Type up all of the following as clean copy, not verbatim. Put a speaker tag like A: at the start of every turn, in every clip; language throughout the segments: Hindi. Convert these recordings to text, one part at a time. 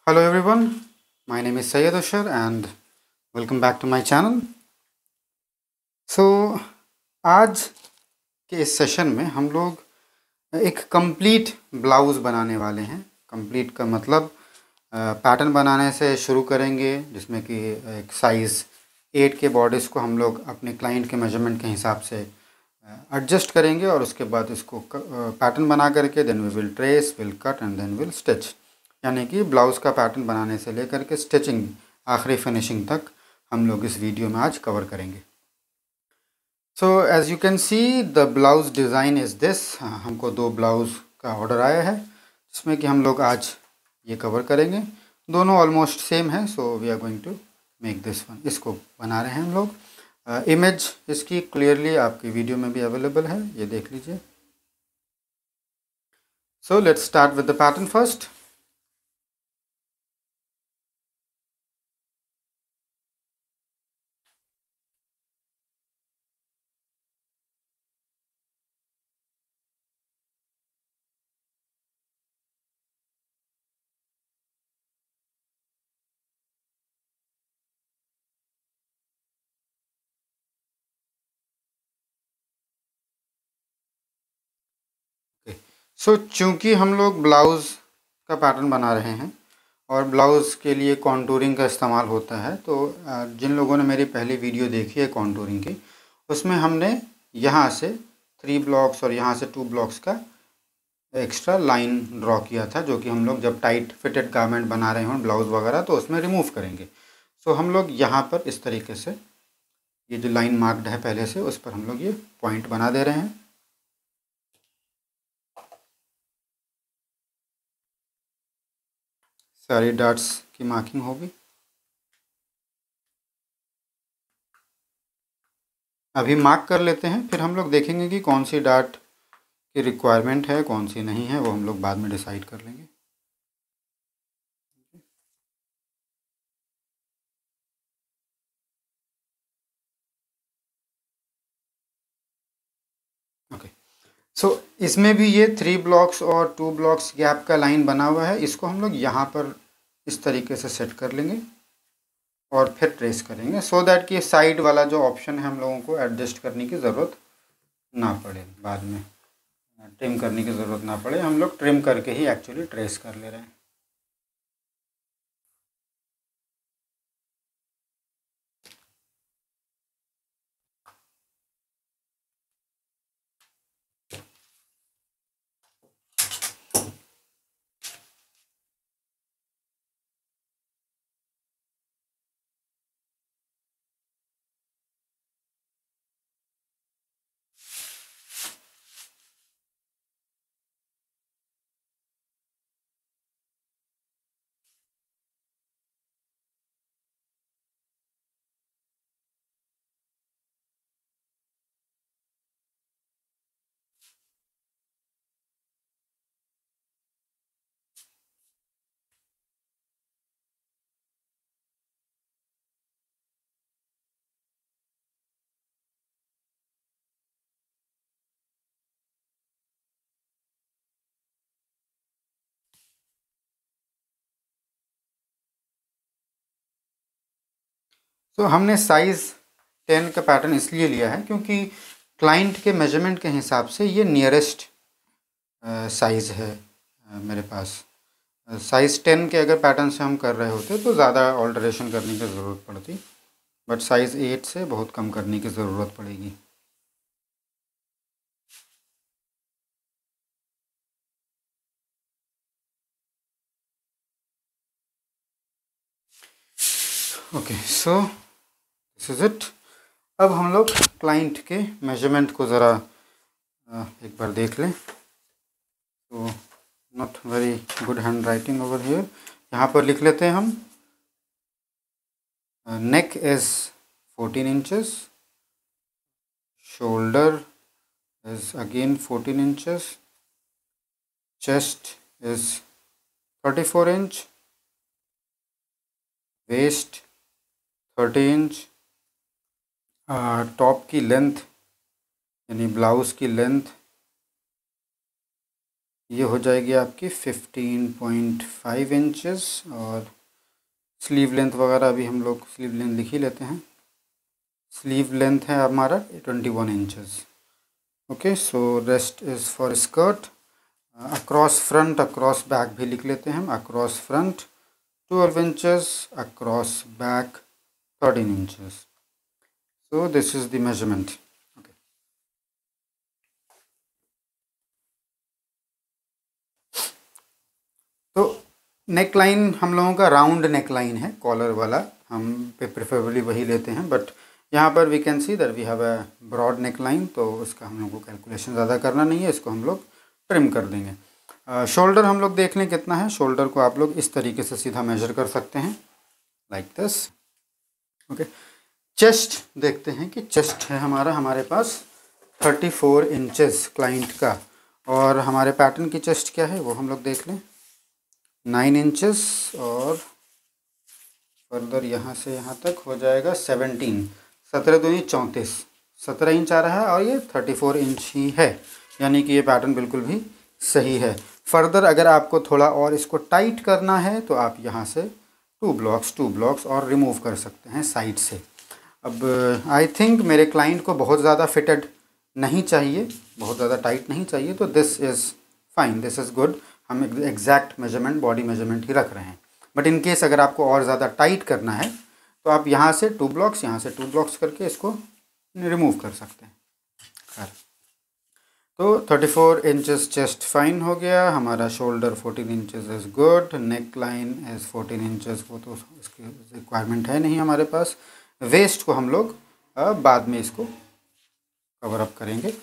A: Hello everyone, my name is Syed Ashar and welcome back to my channel. So आज के इस सेशन में हम लोग एक कंप्लीट ब्लाउज़ बनाने वाले हैं। कंप्लीट का मतलब पैटर्न बनाने से शुरू करेंगे, जिसमें कि एक साइज़ 8 के बॉर्डर्स को हम लोग अपने क्लाइंट के मेजरमेंट के हिसाब से एडजस्ट करेंगे और उसके बाद इसको पैटर्न बना करके then we will trace, will cut and then will stitch. यानी कि ब्लाउज़ का पैटर्न बनाने से लेकर के स्टिचिंग आखिरी फिनिशिंग तक हम लोग इस वीडियो में आज कवर करेंगे। So as you can see the blouse design is this. हमको 2 ब्लाउज़ का ऑर्डर आया है जिसमें कि हम लोग आज ये कवर करेंगे। दोनों ऑलमोस्ट सेम है, so we are going to make this one. इसको बना रहे हैं हम लोग। इमेज इसकी क्लियरली आपकी वीडियो में भी अवेलेबल है, ये देख लीजिए। So let's start with the pattern first. So चूँकि हम लोग ब्लाउज़ का पैटर्न बना रहे हैं और ब्लाउज़ के लिए कॉन्टूरिंग का इस्तेमाल होता है, तो जिन लोगों ने मेरी पहली वीडियो देखी है कॉन्टूरिंग की, उसमें हमने यहाँ से 3 ब्लॉक्स और यहाँ से 2 ब्लॉक्स का एक्स्ट्रा लाइन ड्रॉ किया था, जो कि हम लोग जब टाइट फिटेड गारमेंट बना रहे हों ब्लाउज़ वगैरह तो उसमें रिमूव करेंगे। सो हम लोग यहाँ पर इस तरीके से ये जो लाइन मार्क्ड है पहले से, उस पर हम लोग ये पॉइंट बना दे रहे हैं। सारी डॉट्स की मार्किंग होगी। अभी मार्क कर लेते हैं, फिर हम लोग देखेंगे कि कौन सी डाट की रिक्वायरमेंट है, कौन सी नहीं है, वो हम लोग बाद में डिसाइड कर लेंगे। ओके, सो इसमें भी ये 3 ब्लॉक्स और 2 ब्लॉक्स गैप का लाइन बना हुआ है। इसको हम लोग यहाँ पर इस तरीके से सेट कर लेंगे और फिर ट्रेस करेंगे, सो दैट कि साइड वाला जो ऑप्शन है हम लोगों को एडजस्ट करने की ज़रूरत ना पड़े, बाद में ट्रिम करने की ज़रूरत ना पड़े। हम लोग ट्रिम करके ही एक्चुअली ट्रेस कर ले रहे हैं। तो हमने साइज़ 10 का पैटर्न इसलिए लिया है क्योंकि क्लाइंट के मेजरमेंट के हिसाब से ये नियरेस्ट साइज़ है मेरे पास। साइज़ 10 के अगर पैटर्न से हम कर रहे होते तो ज़्यादा ऑल्टरेशन करने की ज़रूरत पड़ती, बट साइज़ 8 से बहुत कम करने की ज़रूरत पड़ेगी। Okay, so this is it. अब हम लोग क्लाइंट के मेजरमेंट को ज़रा एक बार देख लें। तो not very good hand writing over here. यहाँ पर लिख लेते हैं हम। नेक is 14 inches, shoulder is again 14 inches, chest is 34 inch, waist 30 inch, top की लेंथ यानी ब्लाउज़ की लेंथ ये हो जाएगी आपकी 15.5 इंचेस। और स्लीव लेंथ वगैरह अभी हम लोग स्लीव लेंथ लिख ही लेते हैं। स्लीव लेंथ है हमारा 21 inches. Okay, so rest is for skirt. Across front across back भी लिख लेते हैं हम। Across front 12 inches, across back 13 inches. So this is the measurement. तो नेक लाइन हम लोगों का राउंड नेक लाइन है, कॉलर वाला। हम प्रेफरेबली वही लेते हैं, बट यहाँ पर we can see that we have a broad neck line, तो उसका हम लोग को कैलकुलेशन ज़्यादा करना नहीं है, इसको हम लोग ट्रिम कर देंगे। शोल्डर हम लोग देख लें कितना है। शोल्डर को आप लोग इस तरीके से सीधा मेजर कर सकते हैं, लाइक दिस। ओके, चेस्ट देखते हैं कि चेस्ट है हमारे पास 34 इंचेस क्लाइंट का। और हमारे पैटर्न की चेस्ट क्या है वो हम लोग देख लें, 9 इंचेस। और फर्दर यहाँ से यहाँ तक हो जाएगा 17, 17 दूनी 34, 17 इंच आ रहा है। और ये 34 इंच ही है, यानी कि ये पैटर्न बिल्कुल भी सही है। फर्दर अगर आपको थोड़ा और इसको टाइट करना है तो आप यहाँ से 2 ब्लॉक्स और रिमूव कर सकते हैं साइड से। अब आई थिंक मेरे क्लाइंट को बहुत ज़्यादा फिटेड नहीं चाहिए, बहुत ज़्यादा टाइट नहीं चाहिए, तो this is fine, this is good. हम एग्जैक्ट मेजरमेंट, बॉडी मेजरमेंट ही रख रहे हैं। बट इन केस अगर आपको और ज़्यादा टाइट करना है तो आप यहाँ से 2 ब्लॉक्स, यहाँ से 2 ब्लॉक्स करके इसको रिमूव कर सकते हैं। खैर, तो 34 इंचेस चेस्ट फाइन हो गया हमारा। Shoulder 14 inches is good. Neck line is 14 inches, वो तो इसकी रिक्वायरमेंट है नहीं हमारे पास। वेस्ट को हम लोग बाद में इसको कवर अप करेंगे।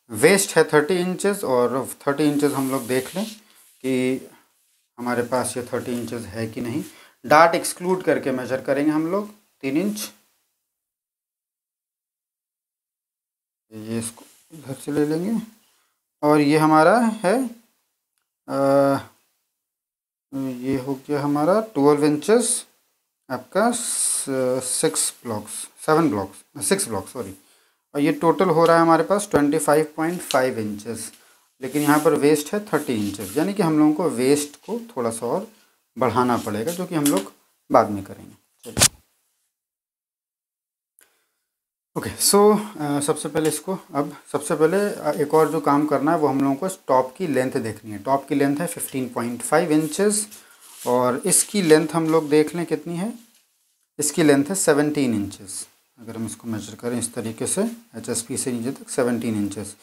A: वेस्ट है 30 इंचेस, और 30 इंचेस हम लोग देख लें कि हमारे पास ये 30 इंचेस है कि नहीं। डार्ट एक्सक्लूड करके मेजर करेंगे हम लोग 3 इंच। ये इसको इधर से ले लेंगे, और ये हमारा है ये हो गया हमारा 12 इंचेस आपका 6 ब्लॉक्स सॉरी। और ये टोटल हो रहा है हमारे पास 25.5 इंचेस, लेकिन यहाँ पर वेस्ट है 30 इंचेस, यानी कि हम लोगों को वेस्ट को थोड़ा सा और बढ़ाना पड़ेगा, जो कि हम लोग बाद में करेंगे। चलिए, ओके, सो सबसे पहले सबसे पहले एक और जो काम करना है वो हम लोगों को टॉप की लेंथ देखनी है। टॉप की लेंथ है 15.5 इंचेस, और इसकी लेंथ हम लोग देख लें कितनी है। इसकी लेंथ है 17 इंचेस। अगर हम इसको मेजर करें इस तरीके से, HSP से नीचे तक 17 इंचेस,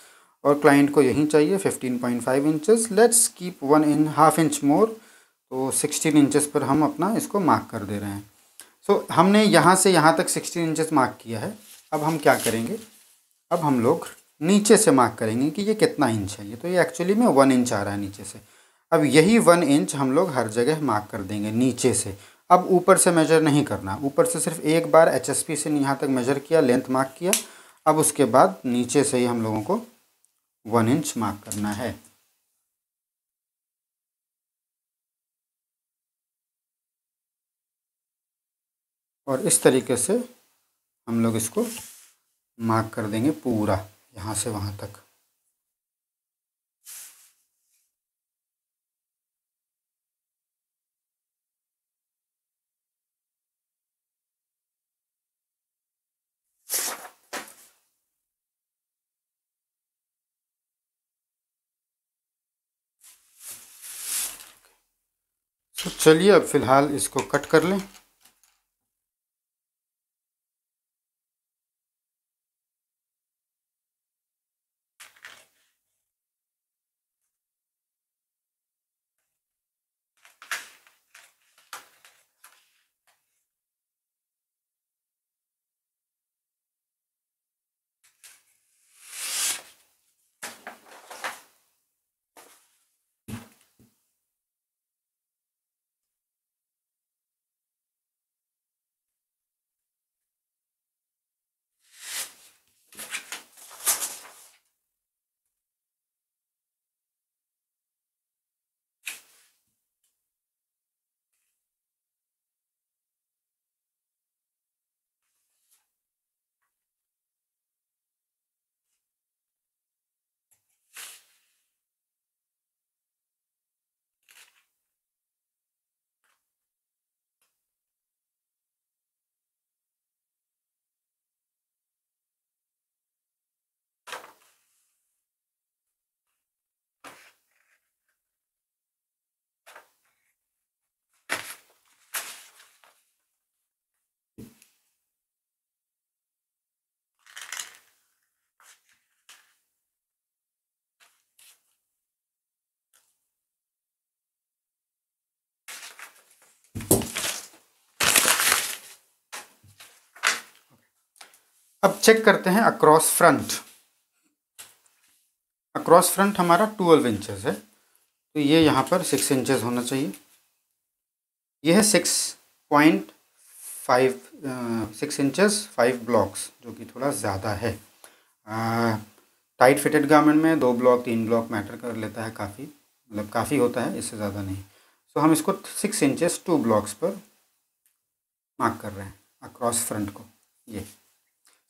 A: और क्लाइंट को यही चाहिए 15.5 इंचेस। लेट्स कीप 1.5 इंच मोर, तो 16 इंचेस पर हम अपना इसको मार्क कर दे रहे हैं। सो हमने यहाँ से यहाँ तक 16 इंचेस मार्क किया है। अब हम क्या करेंगे, अब हम लोग नीचे से मार्क करेंगे कि ये कितना इंच है। ये तो ये एक्चुअली में 1 इंच आ रहा है नीचे से। अब यही 1 इंच हम लोग हर जगह मार्क कर देंगे नीचे से। अब ऊपर से मेजर नहीं करना, ऊपर से सिर्फ एक बार HSP से यहाँ तक मेजर किया, लेंथ मार्क किया। अब उसके बाद नीचे से ही हम लोगों को 1 इंच मार्क करना है। और इस तरीके से हम लोग इसको मार्क कर देंगे पूरा, यहाँ से वहाँ तक। तो चलिए अब फ़िलहाल इसको कट कर लें। अब चेक करते हैं अक्रॉस फ्रंट। अक्रॉस फ्रंट हमारा 12 इंचेस है, तो ये यहाँ पर 6 इंचेस होना चाहिए। ये है 6.5 6 इंचेस 5 ब्लॉक्स, जो कि थोड़ा ज़्यादा है। टाइट फिटेड गारमेंट में 2 ब्लॉक 3 ब्लॉक मैटर कर लेता है, काफ़ी मतलब काफ़ी होता है, इससे ज़्यादा नहीं। सो हम इसको 6 इंचेस 2 ब्लॉक्स पर मार्क कर रहे हैं अक्रॉस फ्रंट को। ये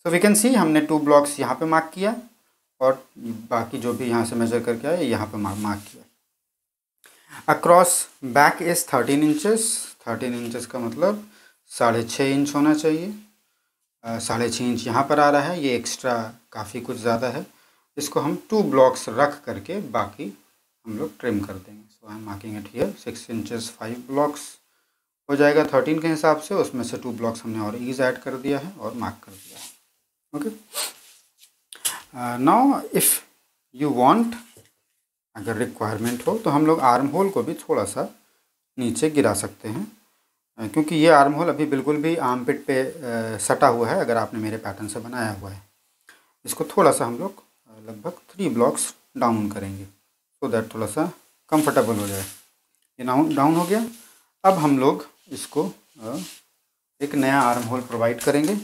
A: सो वी कैन सी हमने 2 ब्लॉक्स यहाँ पे मार्क किया और बाकी जो भी यहाँ से मेजर करके आए यहाँ पे मार्क किया। Across back is 13 inches. 13 inches का मतलब 6.5 इंच होना चाहिए। 6.5 इंच यहाँ पर आ रहा है, ये एक्स्ट्रा काफ़ी कुछ ज़्यादा है। इसको हम 2 ब्लॉक्स रख करके बाकी हम लोग ट्रिम कर देंगे। So I am marking it here 6 inches 5 blocks हो जाएगा 13 के हिसाब से। उसमें से 2 ब्लॉक्स हमने और ईज ऐड कर दिया है और मार्क कर दिया है। Okay, now if you want, अगर रिक्वायरमेंट हो तो हम लोग आर्म होल को भी थोड़ा सा नीचे गिरा सकते हैं, क्योंकि ये आर्म होल अभी बिल्कुल भी आर्म पिट पे सटा हुआ है अगर आपने मेरे पैटर्न से बनाया हुआ है। इसको थोड़ा सा हम लोग लगभग 3 ब्लॉक्स डाउन करेंगे, सो दैट थोड़ा सा कंफर्टेबल हो जाए। ये डाउन हो गया। अब हम लोग इसको एक नया आर्म होल प्रोवाइड करेंगे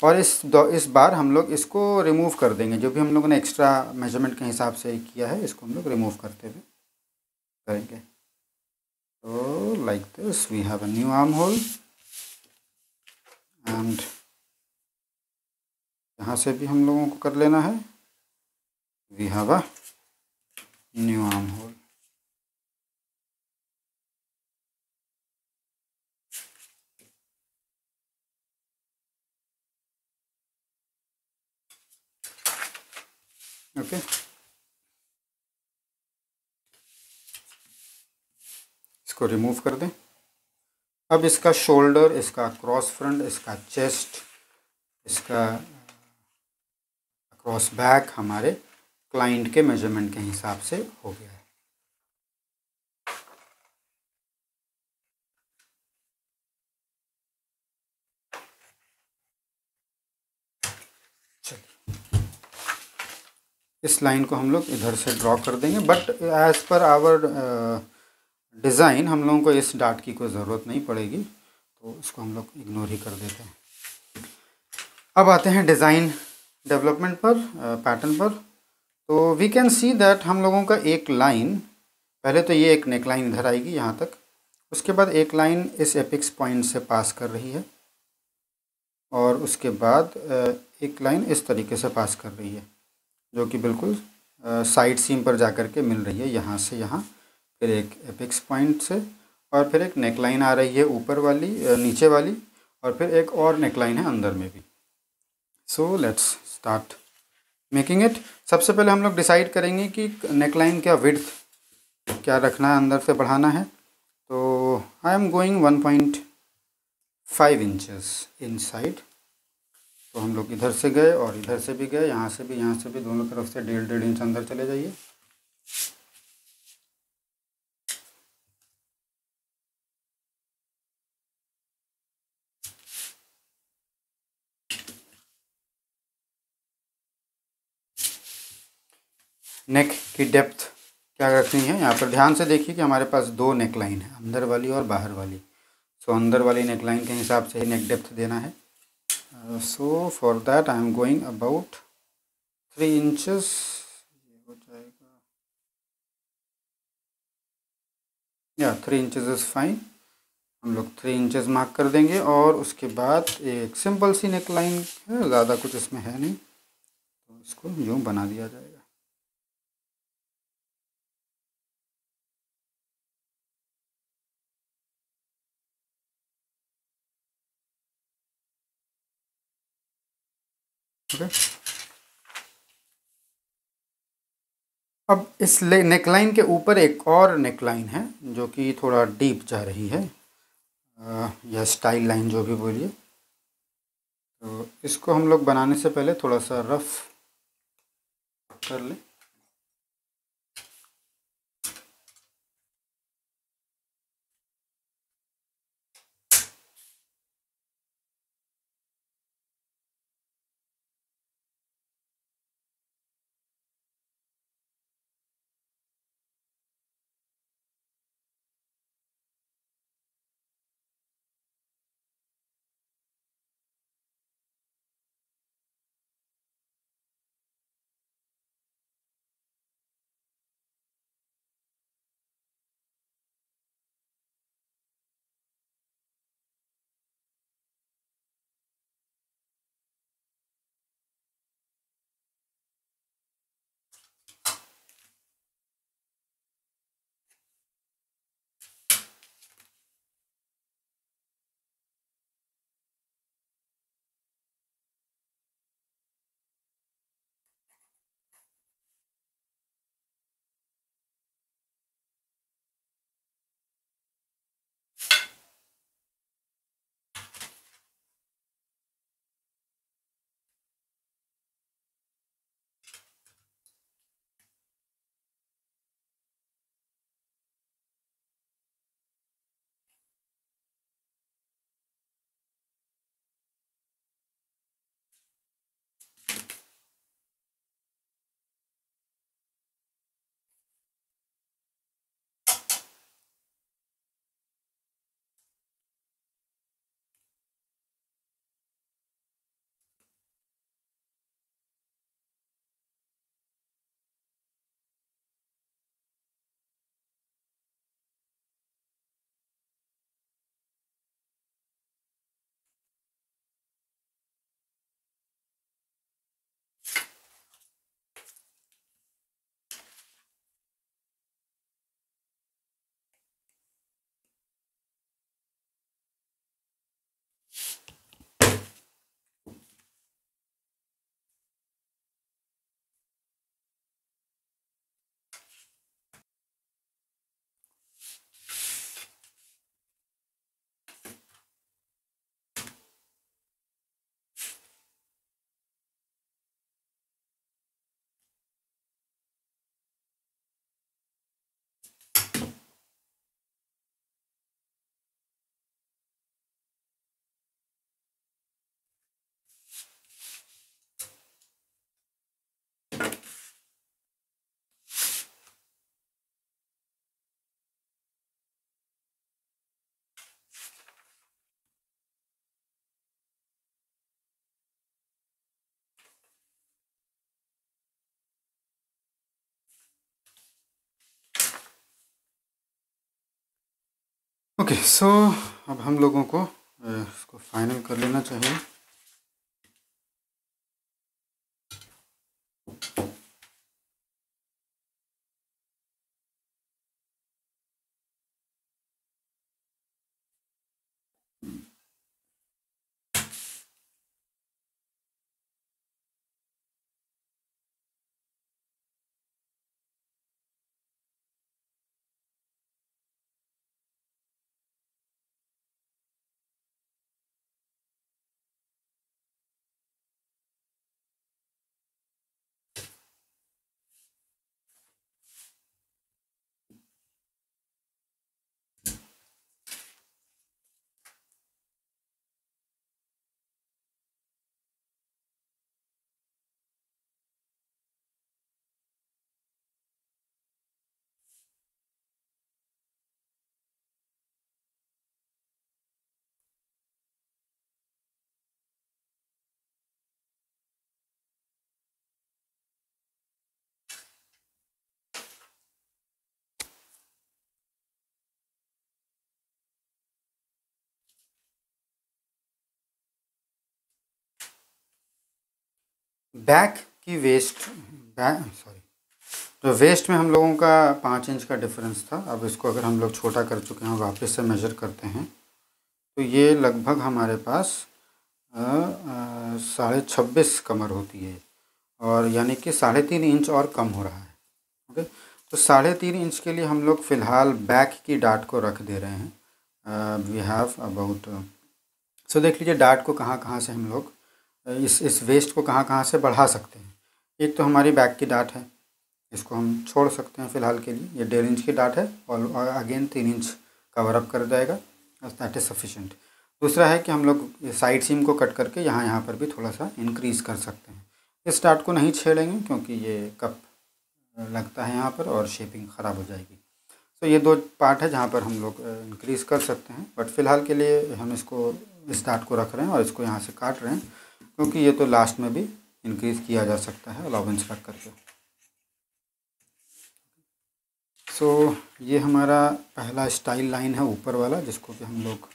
A: और इस बार हम लोग इसको रिमूव कर देंगे। जो भी हम लोगों ने एक्स्ट्रा मेजरमेंट के हिसाब से किया है, इसको हम लोग रिमूव करते हुए करेंगे। तो like this we have a new arm hole, and यहाँ से भी हम लोगों को कर लेना है, we have a new arm hole. Okay, इसको रिमूव कर दें। अब इसका शोल्डर, इसका क्रॉस फ्रंट, इसका चेस्ट, इसका क्रॉस बैक हमारे क्लाइंट के मेजरमेंट के हिसाब से हो गया है। चलिए, इस लाइन को हम लोग इधर से ड्रॉ कर देंगे, but as per hour design हम लोगों को इस डाट की कोई ज़रूरत नहीं पड़ेगी, तो इसको हम लोग इग्नोर ही कर देते हैं। अब आते हैं डिज़ाइन डेवलपमेंट पर, पैटर्न पर। तो वी कैन सी दैट हम लोगों का एक लाइन, पहले तो ये एक नेक लाइन इधर आएगी यहाँ तक, उसके बाद एक लाइन इस एपिक्स पॉइंट से पास कर रही है और उसके बाद एक लाइन इस तरीके से पास कर रही है, जो कि बिल्कुल साइड सीम पर जा कर के मिल रही है, यहाँ से यहाँ, फिर एक एपिक्स पॉइंट से, और फिर एक नेक लाइन आ रही है ऊपर वाली, नीचे वाली, और फिर एक और नेक लाइन है अंदर में भी। सो लेट्स स्टार्ट मेकिंग इट। सबसे पहले हम लोग डिसाइड करेंगे कि नेक लाइन का विड्थ क्या रखना है, अंदर से बढ़ाना है। तो I am going 1.5 inches inside. तो हम लोग इधर से गए और इधर से भी गए, यहाँ से भी, दोनों तरफ से 1.5 इंच अंदर चले जाइए। नेक की डेप्थ क्या रखनी है, यहाँ पर ध्यान से देखिए कि हमारे पास 2 नेक लाइन है, अंदर वाली और बाहर वाली। सो अंदर वाली नेक लाइन के हिसाब से ही नेक डेप्थ देना है। So for that I am going about 3 inches, हो जाएगा या 3 इंचेस इज़ फाइन। हम लोग 3 इंचेस मार्क कर देंगे और उसके बाद एक सिंपल सी नेक लाइन है, ज़्यादा कुछ इसमें है नहीं, तो इसको यूँ बना दिया जाएगा। ओके, अब इस नेकलाइन के ऊपर एक और नेकलाइन है जो कि थोड़ा डीप जा रही है, या स्टाइल लाइन जो भी बोलिए। तो इसको हम लोग बनाने से पहले थोड़ा सा रफ कर लें। ओके सो अब हम लोगों को इसको फाइनल कर लेना चाहिए। बैक की वेस्ट बैक सॉरी तो वेस्ट में हम लोगों का 5 इंच का डिफरेंस था। अब इसको अगर हम लोग छोटा कर चुके हैं, वापस से मेजर करते हैं, तो ये लगभग हमारे पास 26.5 कमर होती है, और यानी कि 3.5 इंच और कम हो रहा है। ओके, तो 3.5 इंच के लिए हम लोग फ़िलहाल बैक की डाट को रख दे रहे हैं। वी हैव अबाउट सो देख लीजिए डाट को कहाँ कहाँ से हम लोग इस वेस्ट को कहाँ कहाँ से बढ़ा सकते हैं। एक तो हमारी बैक की डाट है, इसको हम छोड़ सकते हैं फ़िलहाल के लिए। ये 1.5 इंच की डाट है और अगेन 3 इंच कवर अप कर जाएगा, दैट इज़ सफिशेंट। दूसरा है कि हम लोग ये साइड सीम को कट करके यहाँ पर भी थोड़ा सा इंक्रीज़ कर सकते हैं। इस डाट को नहीं छेड़ेंगे क्योंकि ये कप लगता है यहाँ पर और शेपिंग ख़राब हो जाएगी। तो ये 2 पार्ट है जहाँ पर हम लोग इंक्रीज़ कर सकते हैं, बट फ़िलहाल के लिए हम इसको इस डाट को रख रहे हैं और इसको यहाँ से काट रहे हैं, क्योंकि ये तो लास्ट में भी इंक्रीज़ किया जा सकता है अलाउंस रख करके। सो ये हमारा पहला स्टाइल लाइन है ऊपर वाला, जिसको कि हम लोग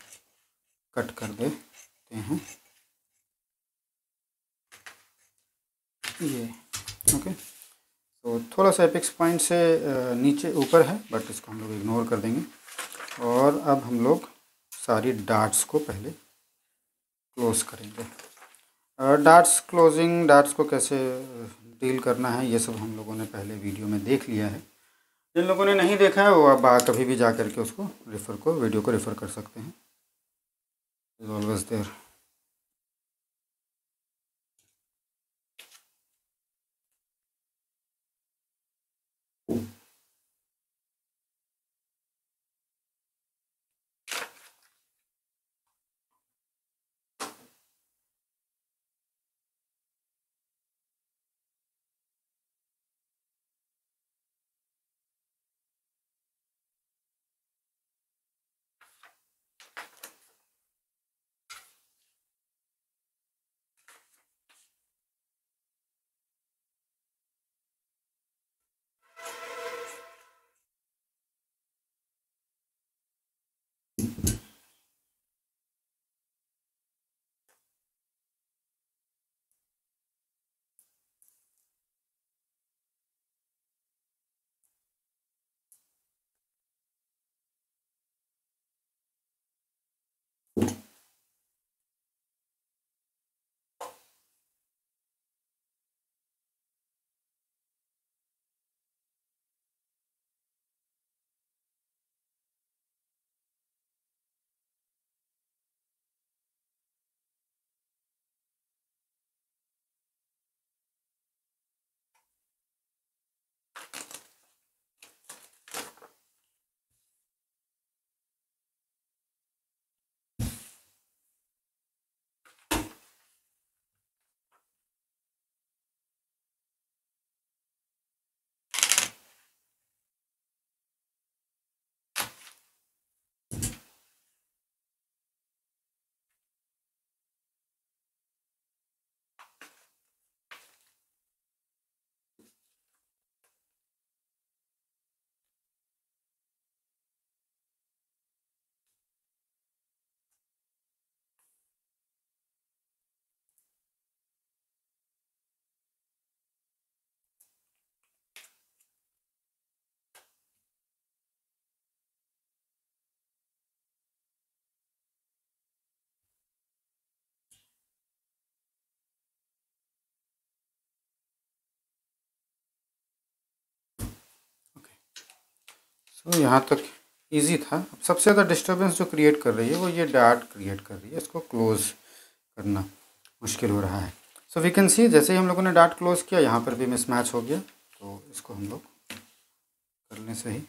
A: कट कर देते हैं ये। ओके, तो थोड़ा सा एपेक्स पॉइंट से नीचे ऊपर है, बट इसको हम लोग इग्नोर कर देंगे। और अब हम लोग सारी डार्ट्स को पहले क्लोज़ करेंगे। डार्ट्स को कैसे डील करना है, ये सब हम लोगों ने पहले वीडियो में देख लिया है। जिन लोगों ने नहीं देखा है वो अब कभी भी जा करके उसको वीडियो को रेफ़र कर सकते हैं, इज़ ऑलवेज देयर। सो यहाँ तक इजी था। अब सबसे ज़्यादा डिस्टर्बेंस जो क्रिएट कर रही है वो ये डॉट क्रिएट कर रही है, इसको क्लोज करना मुश्किल हो रहा है। सो वी कैन सी जैसे ही हम लोगों ने डॉट क्लोज किया यहाँ पर भी मिसमैच हो गया, तो इसको हम लोग करने से ही